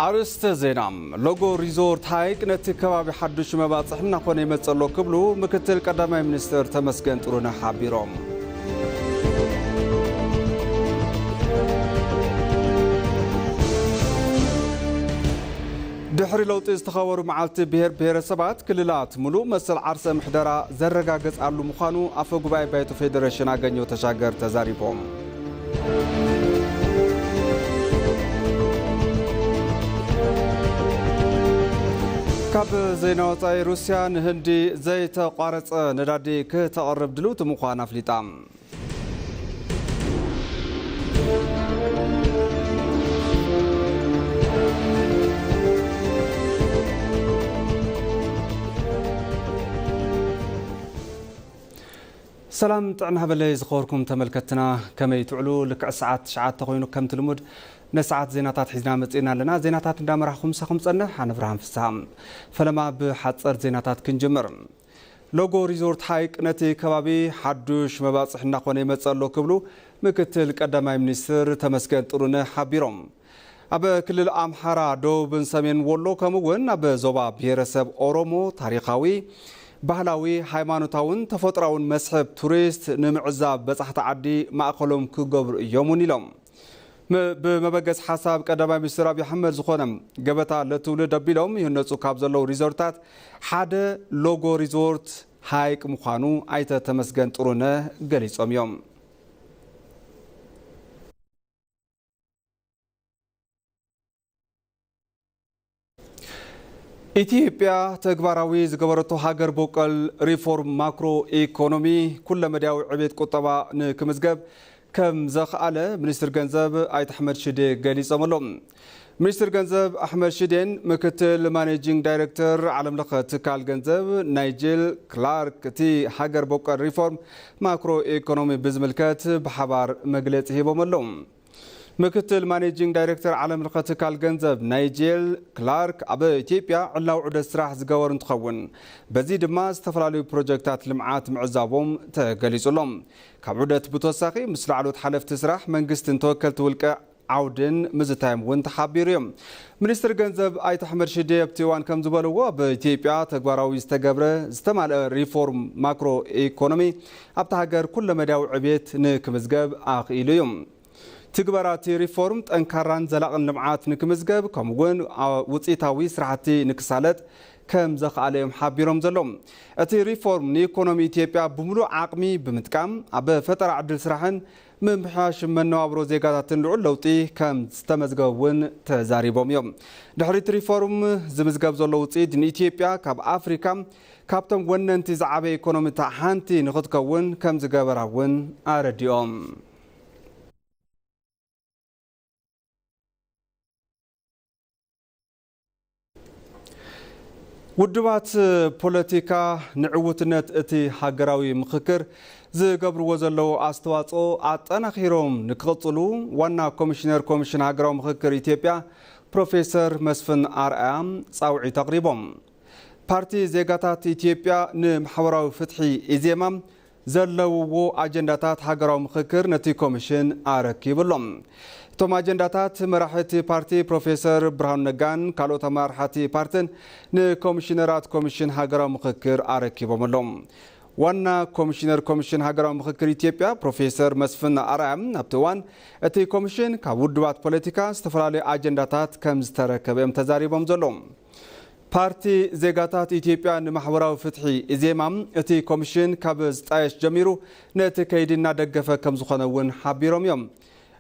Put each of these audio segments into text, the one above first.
አርስተ ዜናም ሎጎ ሪዞርት ሐይቅ ነቲ ከባቢ ሓዱሽ መባጽሕና ኮነ ይመጸሎ ክብሉ ምክትል ቀዳማይ ሚኒስትር ተመስገን ጥሩነህ ሓቢሮም ድሕሪ ለውጢ ዝተኸበሩ መዓልቲ ብሄረሰባት ክልላት ሙሉእ መሰል ዓርሰ ምሕደራ ዘረጋገጻሉ ምዃኑ ኣፈ ጉባኤ ባይቶ ፌደሬሽን ኣገኘሁ ተሻገር ተዛሪቦም ካብ ዜና ወፃኢ ሩስያ ንህንዲ ዘይተቋረጸ ነዳዲ ከተቕርብ ድልውቲ ምዃና ኣፍሊጣ ሰላም ጥዕና በለይ ዝኸበርኩም ተመልከትና ከመይ ትዕሉ ልክዕ ሰዓት 9 ኮይኑ ከም ትልሙድ ነሰዓት ዜናታት ሒዝና መጽና ኣለና ዜናታት እንዳመራኹም ሰኹም ጸንሕ ኣነ ብርሃን ፍስሓ ፈለማ ብሓጸር ዜናታት ክንጅምር ሎጎ ሪዞርት ሐይቅ ነቲ ከባቢ ሓዱሽ መባጽሕና ኮነ ይመጸሎ ክብሉ ምክትል ቀዳማይ ሚኒስትር ተመስገን ጥሩነህ ሓቢሮም ኣብ ክልል ኣምሓራ ደቡብን ሰሜን ወሎ ከምኡውን ኣብ ዞባ ብሄረሰብ ኦሮሞ ታሪኻዊ ባህላዊ ሃይማኖታውን ተፈጥሮውን መስሕብ ቱሪስት ንምዕዛብ በጻሕቲ ዓዲ ማእኸሎም ክገብሩ እዮም ኢሎም بمبجس حساب قدامي مستر أبي حمد زخونم جبتا لتولد أبيلهم يهنسو كابزلو ريزورتات حدا لوجو ريزورت هايك مخانو أيتا تمسجن ترونه جليس يوم إثيوبيا تجبراوي زجبرتو هاجر بوكل ريفورم ماكرو إيكونومي كل مداوي عبيد كتبا نكمزجب كم زخالة منستر جنزب أيت أحمد شدي جالس أملهم منستر جنزب أحمد شدين مكتل مانجينج دايركتور عالم لقت كال جنزب نايجل كلارك تي حجر بوكر ريفورم ماكرو إيكونومي بزملكات بحبار مجلته بملهم مكتل مانجينج دايركتور عالم لقت كال جنزب نايجل كلارك أبى إثيوبيا علاو عد السراح زجور نتخون بزيد ما استفرالي بروجكتات لمعات معزابهم تجلس لهم كعودة بتوساقي مثل علوت حلف تسرح منجست توكل تولك عودن مزتايم وانت حابيريم منستر جنزب أيت أحمد شدي بتوان كم زبالوا بإثيوبيا تجبراوي استجبره استمع ريفورم ماكرو إيكونومي أبتهجر كل مداو عبيت نكمزجب آخيليوم تجبراتي ريفورم أنكران زلاق النمعات نكمزجب كمون وصيتاوي سرعتي نكسالت كم زخ عليهم حابيرهم زلهم أتي ريفورم نيكونومي إثيوبيا بملو عقمي بمتكام أبى فترة عدل سرحن من بحاش من نوابرو زيقاتات العل لوطي كم استمزقون تزاريبهم يوم دحريت ريفورم زمزقاب زلوطي دين إثيوبيا كاب أفريكا كابتن ونن تزعبي إيكونومي تحانتي نخدكون كم زقابراون أرديهم ውድባት ፖለቲካ ንዕውትነት እቲ ሃገራዊ ምክክር ዝገብርዎ ዘለው አስተዋጽኦ አጠናኺሮም ንክቕጽሉ ዋና ኮሚሽን ሃገራዊ ምክክር ኢትዮጵያ ፕሮፌሰር መስፍን አርአያ ጻውዒት አቅሪቦም ፓርቲ ዜጋታት ኢትዮጵያ ንማሕበራዊ ፍትሒ ኢዜማ ዘለውዎ አጀንዳታት ሃገራዊ ምክክር ነቲ ኮሚሽን አረኪብሎም ቶም አጀንዳታት መራሕቲ ፓርቲ ፕሮፌሰር ብርሃኑ ነጋን ካልኦት መራሕቲ ፓርቲን ንኮሚሽነራት ኮሚሽን ሃገራዊ ምክክር አረኪቦምሎም ዋና ኮሚሽን ሃገራዊ ምክክር ኢትዮጵያ ፕሮፌሰር መስፍን አርአያ ኣብቲዋን እቲ ኮሚሽን ካብ ውድባት ፖለቲካ ዝተፈላለዩ አጀንዳታት ከም ዝተረከበም ተዛሪቦም ዘሎም ፓርቲ ዜጋታት ኢትዮጵያ ንማሕበራዊ ፍትሒ ኢዜማም እቲ ኮሚሽን ካብ ዝጣየሽ ጀሚሩ ነቲ ከይድና ደገፈ ከም ዝኾነውን ሓቢሮም እዮም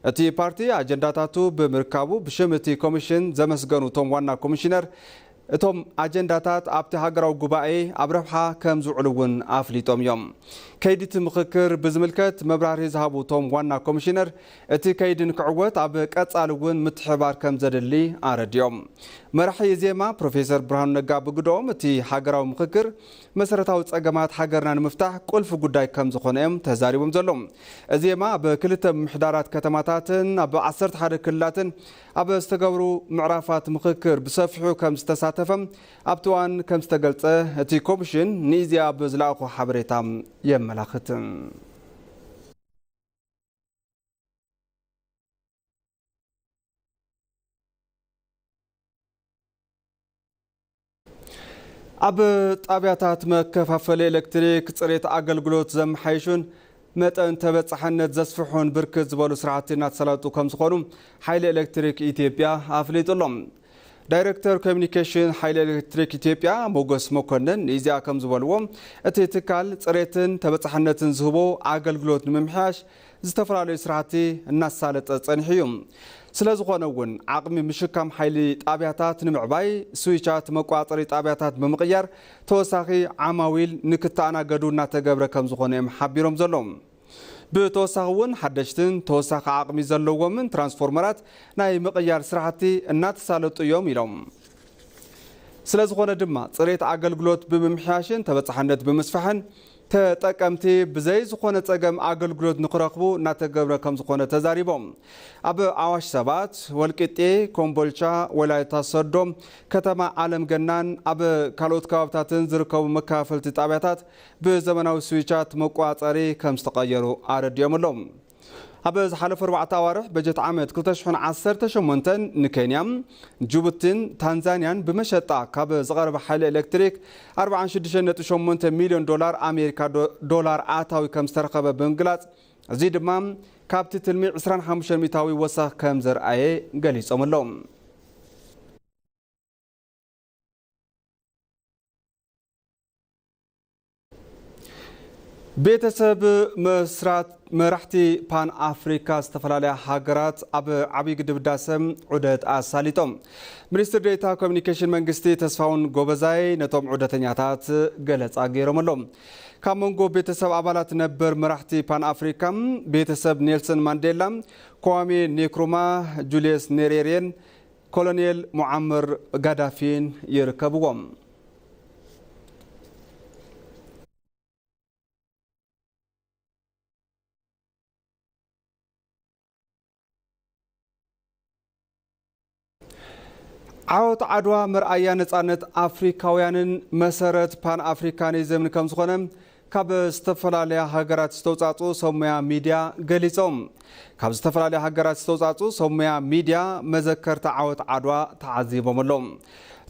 እቲ ፓርቲ አጀንዳታቱ ብምርካቡ ብሽም እቲ ኮሚሽን ዘመስገኑ ቶም ዋና ኮሚሽነር እቶም አጀንዳታት ኣብቲ ሃገራዊ ጉባኤ ኣብ ረብሓ ከም ዝውዕሉውን ኣፍሊጦም እዮም ከይዲት ምክክር ብዝምልከት መብራህርሂ ዝሃቡ ቶም ዋና ኮሚሽነር እቲ ከይዲ ንክዕወት ኣብ ቀጻሊ እውን ምትሕባር ከም ዘድሊ ኣረድዮም መራሒ ኢዜማ ፕሮፌሰር ብርሃኑ ነጋ ብግዶም እቲ ሃገራዊ ምክክር መሰረታዊ ጸገማት ሃገርና ንምፍታሕ ቁልፍ ጉዳይ ከም ዝኾነ እዮም ተዛሪቦም ዘሎም ኢዜማ ኣብ ክልተ ምሕዳራት ከተማታትን ኣብ 11 ክልላትን ኣብ ዝተገብሩ ምዕራፋት ምክክር ብሰፊሑ ከም ዝተሳተፈም ኣብቲዋን ከም ዝተገልጸ እቲ ኮሚሽን ንኢዜአ ብዝለኣኹ ሓበሬታ የመላኽት أب طابياتات مكفافل إلكتريك صريت أقلقلوت زم حيشون متى تبصحنت زسفحون بركز بالو سرعتنا تسلطو كم سخونم حيل إلكتريك إثيوبيا أفليت لهم دايركتور كوميونيكيشن حيل إلكتريك إثيوبيا موغوس مكونن إذا كم زبالوهم أتيتكال صريتن تبصحنتن زهبو أقلقلوت نمحاش زتفرالو سرعتي الناس سالت صنحيهم سلازخونون عقمي مشكام حيلي طابياتات نمعباي سويشات مقواطري طابياتات بمقيار توساخي عماويل نكتانا قدونا تقبر كم زخونهم حبيرهم زلوم بتوساخون حدشتن توساخ عقمي زلوهم من ترانسفورمرات ناي مقيار سرعتي النات سالت يوم يلوم سلازخون دما صريت عقلقلوت بممحاشن تبصحنت بمسفحن تقمتي بزي زخونه صقم اغلغلوت نقرقبو ناتغبر كم زخونه تزاريبوم اب اواش سبات ولقطي كومبولچا ولايتا صدوم كتما عالم جنان اب كالوت كابتاتن زركو مكافلت طابياتات بزمناوي سويچات مقواصري كم استقيروا ارديملوم أبز حلف 4 أوارح بجت عامد كلتشحن 18 نكينيام جوبتين تنزانيان بمشطة كاب زغرب حل إلكتريك 4.8 مليون دولار أمريكا دولار آتاوي كم استرقب بنجلات زيد مام كابتي تلمي 25 ميتاوي وسخ كم زر أي قليس أملوم ቤተሰብ መስራት መራሕቲ ፓን አፍሪካ ዝተፈላልያ ሃገራት ኣብ ዓብይ ግድብ ዳሰም ዑደት ኣሳሊጦም ሚኒስትር ዴታ ኮሚኒኬሽን መንግስቲ ተስፋውን ጎበዛይ ነቶም ዑደተኛታት ገለጻ ገይሮምሎም ካብ መንጎ ቤተሰብ አባላት ነበር መራሕቲ ፓን አፍሪካ ቤተሰብ ኔልሰን ማንዴላ ኳሜ ኔክሩማ ጁልየስ ኔሬሬን ኮሎኔል ሙዓመር ጋዳፊን ይርከብዎም عوض عدوى مرأيا نصانت أفريقيان مسارات بان أفريكانيزم كم زخونم كاب استفلاليا هاجرات استوصاتو سوميا ميديا غليصوم كاب استفلاليا هاجرات استوصاتو سوميا ميديا مذكرت عوض عدوى تعذيبوملوم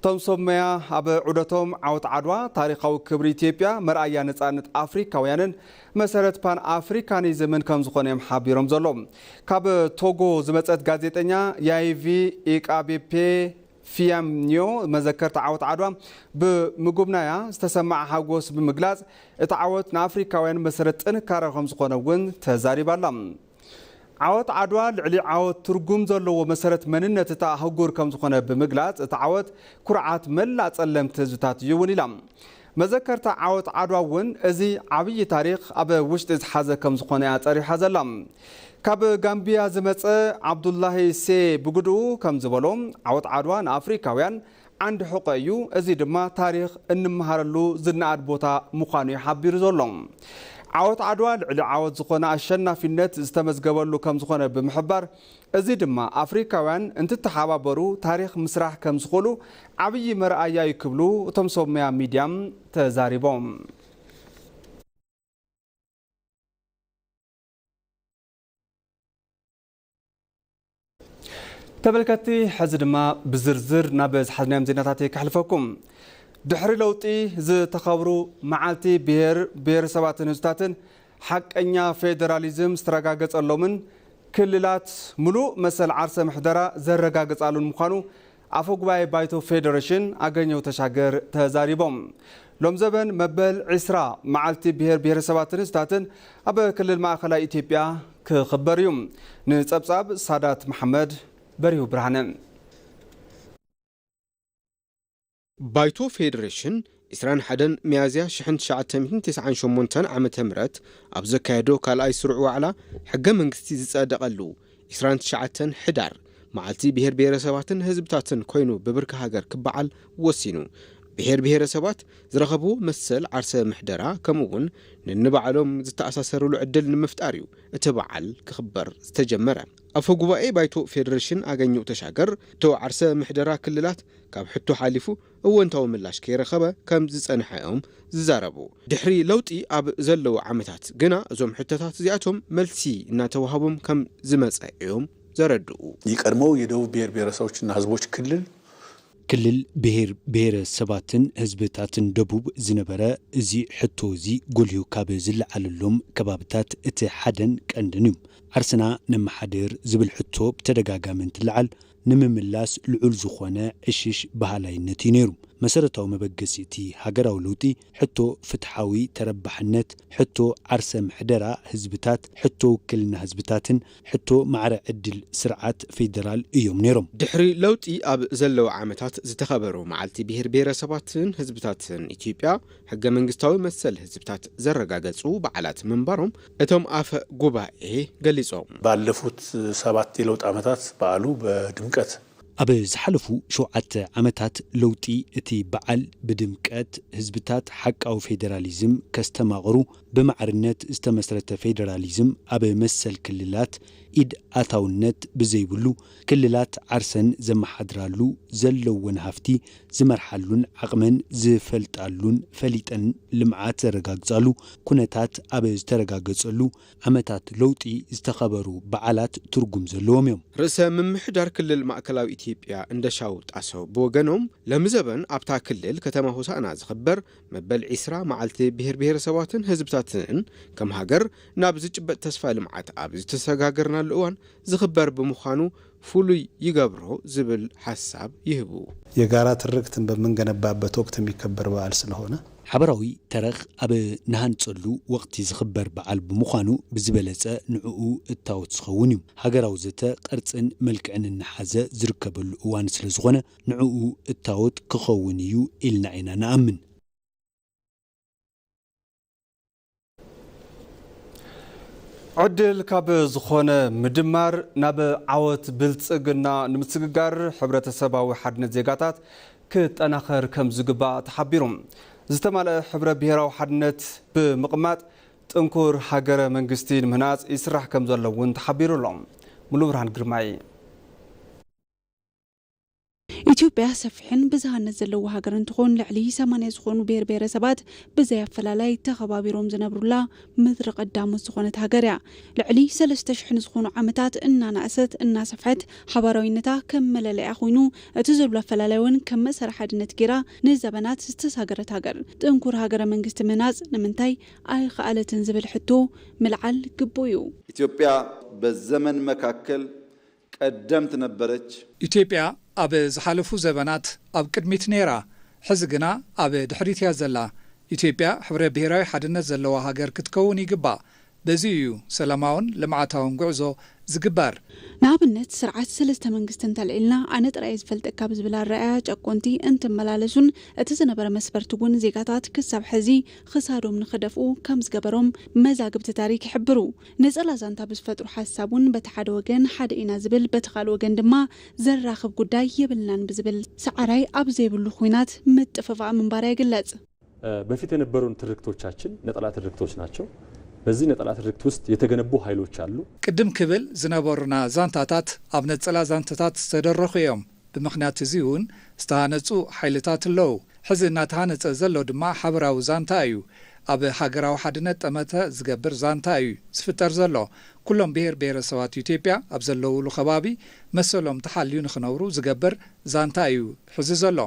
توم سوميا اب عودتهم عوض عدوى تاريخاو كبر إثيوبيا مرأيا نصانت أفريقيان مسارات بان أفريكانيزم كم زخونم حبيروم زلوم كاب توغو زمصت غازيتኛ يايفي إيكابيبي فيامنيو مذكرت عوض عدوى بمقوبنايا استسمع حاقوس بمقلاز اتعوض نافريكاوين مسرت انكارهم زخونون تزاري بالام عوض عدوى لعلي عوض ترقوم زلو مسرت مننة تتاهقور كم زخونه بمقلاز اتعوض كرعات ملا تسلم تزوتات يوني لام مذكرت عوض عدوى ون ازي عبي تاريخ ابا وشت ازحازة كم زخونه اتاري حازلام كاب غامبيا زمص عبد الله سي بغدو كم زبلوم عوض عدوان افريكاويان عند حقيو ازي دما تاريخ انمهارلو زناد بوتا مخانو يحبير زلوم عوض عدوان على عوض زخونه اشنافينت استمزغبلو كم زخونه بمحبار ازي دما افريكاويان انت تحاببرو تاريخ مسرح كم زخولو عبي مرأيا يكبلو تم سوميا ميديام تزاريبوم تبلكتي حزد ما بزرزر نابز حزنام زيناتاتي كحلفكم دحري لوطي زي تخبرو معالتي بير سباتن هزتاتن حق انيا فيدراليزم استرقاقص اللومن كللات ملو مسل عرسة محدرة زرقاقص اللون مخانو عفو قباي بايتو فيدريشن اغنيو تشاقر تهزاريبوم لوم زبن مبل عسرا معالتي بير سباتن هزتاتن ابا كلل ماخلا إثيوبيا كخبريوم نصبصاب سادات محمد بريو برهانن بايتو فيدريشن إسران حدن ميازيا شحن شعتمهن 98 عام تمرت أبزا كايدو كالاي سرعو على حقا منكستي زيصادقلو إسران شعتن حدار معالتي بير سباتن هزبتاتن كوينو ببركة هاجر كبعال وسينو بير سبات زرغبو مسل عرسة محدرة كمون ننبعلهم زتأساسرو لعدل نمفتاريو اتبعال كخبر استجمرة أفو قبائي بايتو فيدريشن أغنيو تشاقر تو عرسة محدرة كللات كاب حتو حالفو هو انتو ملاش كيرخبا كم زيصنحيهم ززاربو دحري لوطي أب زلو عمتات قنا زوم حتتات زياتهم ملسي ناتوهابهم كم زمصايهم زردو يقرمو يدو بير سوچنا حزبوچ كلل ክልል ብሔር ሰባትን ህዝብታትን ደቡብ ዝነበረ እዚ ሕቶ እዚ ጎልዩ ካብ ዝለዓለሎም ከባብታት እቲ ሓደን ቀንድን እዩ ዓርስና ነመሓደር ዝብል ሕቶ ብተደጋጋሚ እንትለዓል ንምምላስ ልዑል ዝኾነ ዕሽሽ ባህላይነት እዩ ነይሩ መሰረታዊ መበገሲ እቲ ሃገራዊ ለውጢ ሕቶ ፍትሓዊ ተረባሕነት ሕቶ ዓርሰ ምሕደራ ህዝብታት ሕቶ ውክልና ህዝብታትን ሕቶ ማዕረ ዕድል ስርዓት ፌደራል እዮም ነይሮም ድሕሪ ለውጢ ኣብ ዘለው ዓመታት ዝተኸበሩ መዓልቲ ብሔረሰባትን ህዝብታትን ኢትዮጵያ ሕገ መንግስታዊ መሰል ህዝብታት ዘረጋገጹ በዓላት መንበሮም እቶም ኣፈ ጉባኤ ገሊጾም ባለፉት 7 የለውጥ ዓመታት በዓሉ በድምቀት ኣብ ዝሓለፉ 7 ዓመታት ለውጢ እቲ በዓል ብድምቀት ህዝብታት ሓቃዊ ፌደራሊዝም ከስተማቕሩ ብማዕርነት ዝተመስረተ ፌደራሊዝም ኣብ መሰል ክልላት ኢድ ኣታውነት ብዘይብሉ ክልላት ዓርሰን ዘመሓድራሉ ዘለውን ሃፍቲ ዝመርሓሉን ዓቕመን ዝፈልጣሉን ፈሊጠን ልምዓት ዘረጋግጻሉ ኩነታት ኣብ ዝተረጋገጸሉ ዓመታት ለውጢ ዝተኸበሩ በዓላት ትርጉም ዘለዎም እዮም ርእሰ ምምሕዳር ክልል ማእከላዊ ኢትዮጵያ እንደሻው ጣሰው ብወገኖም ለምዘበን ኣብታ ክልል ከተማ ሆሳዕና ዝኽበር መበል 20 መዓልቲ ብሔረሰባትን ህዝብታትን ከም ሃገር ናብ ዝጭበጥ ተስፋ ልምዓት ኣብ ዝተሰጋገርና እዋን ዝኽበር ብምዃኑ ፍሉይ ይገብሮ ዝብል ሐሳብ ይህቡ የጋራ ትርክትን በመንገነባበት ወቅት የሚከበር በዓል ስለሆነ ሓበራዊ ተረኽ ኣብ ናሃንጸሉ ወቅቲ ዝኽበር በዓል ብምዃኑ ብዝበለጸ ንዕኡ እታወት ዝኸውን እዩ ሃገራዊ ዘተ ቅርጽን መልክዕን እናሓዘ ዝርከበሉ እዋን ስለ ዝኾነ ንዕኡ እታወት ክኸውን እዩ ኢልና ኢና ንኣምን عدل كاب زخونة مدمر ناب عوت بلصقنا نمسقار حبرة السباوي حدنا زيقاتات كت أنا خير كم زقبا تحبيرهم زتمال حبرة بيرا وحدنت بمقمات تنكر حجر منجستين مناس يسرح كم زلون تحبيرو لهم ملوران قرماي ኢትዮጵያ ሰፊሕን ብዝሃነት ዘለዎ ሃገር እንትኾን ልዕሊ 80 ዝኾኑ ብሔረሰባት ብዘይ ኣፈላላይ ተኸባቢሮም ዝነብሩላ ምድሪ ቀዳሞት ዝኾነት ሃገር እያ ልዕሊ 3000 ዝኾኑ ዓመታት እናናእሰት እናሰፍሐት ሓባራዊነታ ከም መለለያ ኮይኑ እቲ ዘሎ ኣፈላላይ እውን ከም መሰረት ሓድነት ጌራ ንዘበናት ዝተሳገረት ሃገር ጥንኩር ሃገረ መንግስቲ ምህናጽ ንምንታይ ኣይከኣለትን ዝብል ሕቶ ምልዓል ግቦዩ ኢትዮጵያ በዘመን መካከል ቀደምት ነበረች ኢትዮጵያ ኣብ ዝሓለፉ ዘበናት ኣብ ቅድሚት ነራ ሕዚ ግና ኣብ ድሕሪት እያ ዘላ ኢትዮጵያ ሕብረ ብሔራዊ ሓድነት ዘለዋ ሃገር ክትከውን ይግባእ በዚ እዩ ሰላማውን ልምዓታውን ጉዕዞ ዝግበር ንኣብነት ስርዓት ሰለስተ መንግስትን ተልዒልና ኣነ ጥራይ ዝፈልጠካ ብዝብል ኣረኣያ ጨቆንቲ እንትመላለሱን እቲ ዝነበረ መስፈርቲ እውን ዜጋታት ክሳብ ሕዚ ክሳዶም ንኽደፍኡ ከም ዝገበሮም መዛግብቲ ታሪክ ይሕብሩ ነፀላ ዛንታ ብዝፈጥሩ ሓሳብ እውን በቲ ሓደ ወገን ሓደ ኢና ዝብል በቲ ካልእ ወገን ድማ ዘራኽብ ጉዳይ የብልናን ብዝብል ሰዓራይ ኣብ ዘይብሉ ኩናት ምጥፍፋእ ምንባር ይግለጽ በፊት የነበሩን ትርክቶቻችን ነጠላ ትርክቶች ናቸው በዚህ ነጠላ ትርክት ውስጥ የተገነቡ ኃይሎች አሉ ቅድም ክብል ዝነበሩና ዛንታታት ኣብ ነጸላ ዛንታታት ዝተደረኹ እዮም ብምኽንያት እዚውን ዝተሃነጹ ኃይልታት ኣለዉ ሕዚ እናተሃነጸ ዘሎ ድማ ሓበራዊ ዛንታ እዩ ኣብ ሃገራዊ ሓድነት ጠመተ ዝገብር ዛንታ እዩ ዝፍጠር ዘሎ ኩሎም ብሔረሰባት ኢትዮጵያ ኣብ ዘለውሉ ከባቢ መሰሎም ተሓልዩ ንኽነብሩ ዝገብር ዛንታ እዩ ሕዚ ዘሎ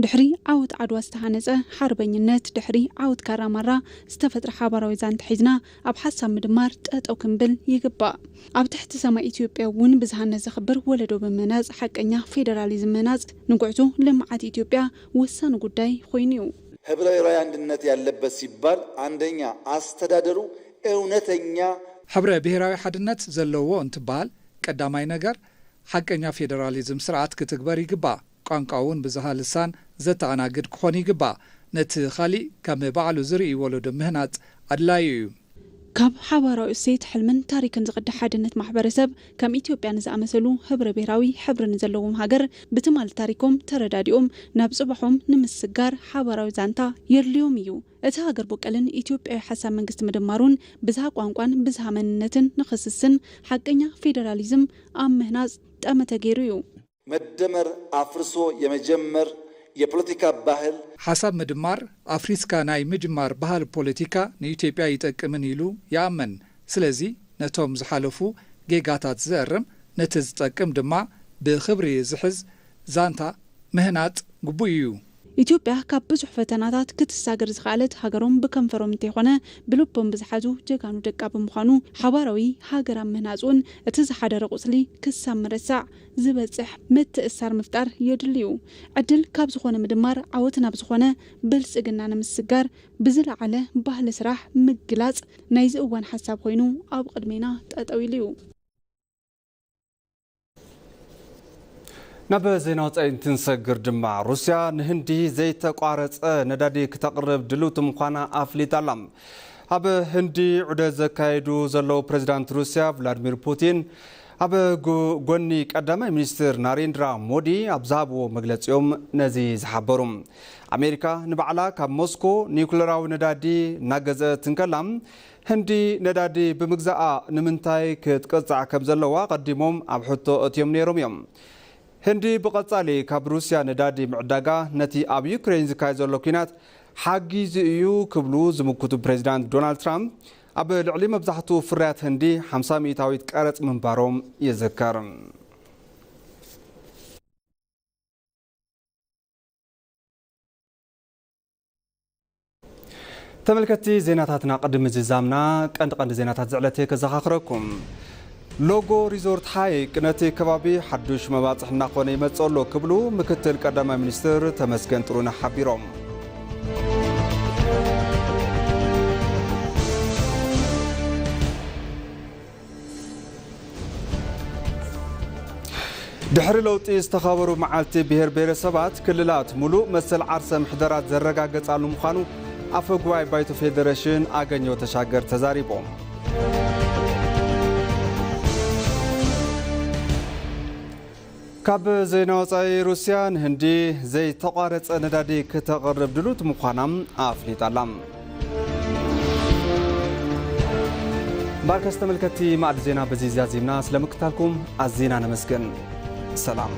ድሕሪ ዓውት ዓድዋ ዝተሃነጸ ሓርበኝነት ድሕሪ ዓውት ካራማራ ዝተፈጥረ ሓበራዊ ዛንታ ሒዝና ኣብ ሓሳብ ምድማር ጠጠው ክንብል ይግባእ ኣብ ትሕቲ ሰማይ ኢትዮጵያ እውን ብዝሃነት ዝኽበር ወለዶ ብምህናጽ ሓቀኛ ፌደራሊዝም ምህናጽ ንጉዕዞ ልምዓት ኢትዮጵያ ወሳኒ ጉዳይ ኮይኑ እዩ ሕብረ ብሔራዊ አንድነት ያለበት ሲባል አንደኛ አስተዳደሩ እውነተኛ ሕብረ ብሔራዊ ሓድነት ዘለዎ እንትባል ቀዳማይ ነገር ሓቀኛ ፌደራሊዝም ስርዓት ክትግበር ይግባእ ቋንቋውን ብዝሃ ልሳን ዘተኣናግድ ክኾን ይግባእ ነቲ ኻሊእ ከም በዓሉ ዝርኢ ወለዶ ምህናጽ ኣድላዩ እዩ ካብ ሓበራዊ እሴት ሕልምን ታሪክን ዝቕድሕ ሓድነት ማሕበረሰብ ከም ኢትዮጵያ ንዝኣመሰሉ ሕብረ ብሔራዊ ሕብርን ዘለዎም ሃገር ብትማል ታሪኮም ተረዳዲኦም ናብ ጽባሖም ንምስጋር ሓበራዊ ዛንታ የድልዮም እዩ እቲ ሃገር ቦቀልን ኢትዮጵያዊ ሓሳብ መንግስቲ ምድማሩን ብዝሃ ቋንቋን ብዝሃ መንነትን ንኽስስን ሓቀኛ ፌደራሊዝም ኣብ ምህናጽ ጠመተ ገይሩ እዩ መደመር አፍርሶ የመጀመር የፖለቲካ ባህል ሓሳብ ምድማር አፍሪስካ ናይ ምጅማር ባህል ፖለቲካ ንኢትዮጵያ ይጠቅምን ኢሉ ያመን ስለዚ ነቶም ዝሓለፉ ጌጋታት ዘርም ነቲ ዝጠቅም ድማ ብኽብሪ ዝሕዝ ዛንታ ምህናጥ ግቡእ እዩ ኢትዮጵያ ካብ ብዙሕ ፈተናታት ክትሳገር ዝኽኣለት ሃገሮም ብከንፈሮም እንተይኮነ ብልቦም ብዝሓዙ ጀጋኑ ደቃ ብምዃኑ ሓባራዊ ሃገራዊ ምህናጽን እቲ ዝሓደረ ቁጽሊ ክሳብ ምርሳዕ ዝበጽሕ ምትእሳር ምፍጣር የድልዩ ዕድል ካብ ዝኾነ ምድማር ዓወት ናብ ዝኾነ ብልጽግና ንምስጋር ብዝለዓለ ባህሊ ስራሕ ምግላጽ ናይ ዝእዋን ሓሳብ ኮይኑ ኣብ ቅድሜና ጠጠው ኢሉ እዩ ናብ ዜና ወጻኢ እንትንሰግር ድማ ሩስያ ንህንዲ ዘይተቋረጸ ነዳዲ ክተቕርብ ድልውቲ ምዃና ኣፍሊጣ ኣላ ኣብ ህንዲ ዑደት ዘካየዱ ዘለዉ ፕሬዚዳንት ሩስያ ቭላድሚር ፑቲን ኣብ ጎኒ ቀዳማይ ሚኒስትር ናሬንድራ ሞዲ ኣብ ዝሃብዎ መግለጺኦም ነዚ ዝሓበሩ ኣሜሪካ ንባዕላ ካብ ሞስኮ ኒውክሌራዊ ነዳዲ እናገዝአት እንከላ ህንዲ ነዳዲ ብምግዛኣ ንምንታይ ክትቀጽዕ ከም ዘለዋ ቀዲሞም ኣብ ሕቶ እትዮም ነይሮም እዮም ህንዲ ብቐጻሊ ካብ ሩስያ ነዳዲ ምዕዳጋ ነቲ ኣብ ዩክሬን ዝካየድ ዘሎ ኩናት ሓጊዙ እዩ ክብሉ ዝምክቱ ፕሬዚዳንት ዶናልድ ትራምፕ ኣብ ልዕሊ መብዛሕትኡ ፍርያት ህንዲ 50 ሚእታዊት ቀረጽ ምንባሮም ይዝከር ተመልከቲ ዜናታትና ቅድም ዝዛምና ቀንዲ ዜናታት ዝዕለተ ከዘኻኽረኩም ሎጎ ሪዞርት ሃይቅ ነቲ ከባቢ ሓዱሽ መባጽሕ እናኾነ ይመጽሎ ክብሉ ምክትል ቀዳማይ ሚኒስትር ተመስገን ጥሩነህ ሓቢሮም ድሕሪ ለውጢ ዝተኸበሩ መዓልቲ ብሄር ብሄረሰባት ክልላት ሙሉእ መሰል ዓርሰ ምሕደራት ዘረጋገጻሉ ምዃኑ ኣፈ ጉባኤ ባይቶ ፌደሬሽን ኣገኘሁ ተሻገር ተዛሪቦም ካብ ዜና ወጻኢ ሩስያ ንህንዲ ዘይተቋረጸ ነዳዲ ክተቕርብ ድሉት ምዃና ኣፍሊጣ ኣላ ባርከስ ተመልከቲ ማዕድ ዜና በዚ ዝያዚምና ስለምክታልኩም ኣዚና ነመስገን ሰላም